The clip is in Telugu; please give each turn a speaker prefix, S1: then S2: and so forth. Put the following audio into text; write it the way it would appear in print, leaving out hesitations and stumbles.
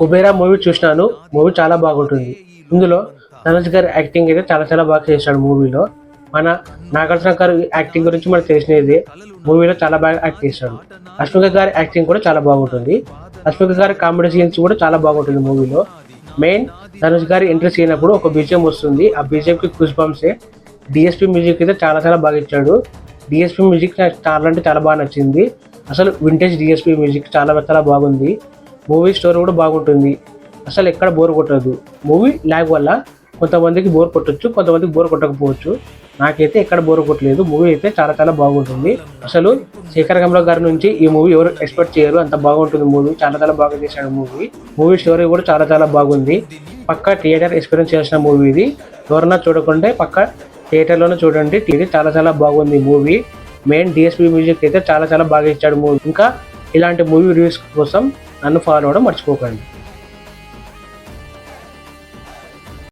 S1: కుబేరా మూవీ చూసినాను. మూవీ చాలా బాగుంటుంది. ఇందులో ధనుష్ గారి యాక్టింగ్ అయితే చాలా చాలా బాగా చేశాడు మూవీలో. మన నాగార్జున గారి యాక్టింగ్ గురించి మనకు తెలిసినది. మూవీలో చాలా బాగా యాక్ట్ చేశాడు. అశ్విక గారి యాక్టింగ్ కూడా చాలా బాగుంటుంది. అశ్విక గారి కామెడీ సీన్స్ కూడా చాలా బాగుంటుంది మూవీలో. మెయిన్ ధనుష్ గారి ఎంట్రీ అయినప్పుడు ఒక బీజిఎం వస్తుంది. ఆ బీజిఎంకి గూస్ బంప్సే. డిఎస్పీ మ్యూజిక్ అయితే చాలా చాలా బాగా ఇచ్చాడు. డిఎస్పీ మ్యూజిక్ నాకు చాలా అంటే చాలా బాగా నచ్చింది. అసలు వింటేజ్ డిఎస్పీ మ్యూజిక్ చాలా చాలా బాగుంది. మూవీ స్టోరీ కూడా బాగుంటుంది. అసలు ఎక్కడ బోర్ కొట్టదు. మూవీ ల్యాగ్ వల్ల కొంతమందికి బోర్ కొట్టచ్చు, కొంతమందికి బోర్ కొట్టకపోవచ్చు. నాకైతే ఎక్కడ బోర్ కొట్టలేదు. మూవీ అయితే చాలా చాలా బాగుంటుంది. అసలు శేఖర్ కమల గారి నుంచి ఈ మూవీ ఎవరు ఎక్స్పెక్ట్ చేయరు, అంత బాగుంటుంది మూవీ. చాలా చాలా బాగా చేశాడు మూవీ స్టోరీ కూడా చాలా చాలా బాగుంది. పక్కా థియేటర్ ఎక్స్పీరియన్స్ చేసిన మూవీ ఇది. ఎవరన్నా చూడకుంటే పక్కా థియేటర్లోనే చూడండి. ఇది చాలా చాలా బాగుంది మూవీ. మెయిన్ డిఎస్పీ మ్యూజిక్ అయితే చాలా చాలా బాగా ఇచ్చాడు మూవీ. ఇంకా ఇలాంటి మూవీ రివ్యూస్ కోసం నన్ను ఫాలో అవ్వడం మర్చిపోకండి.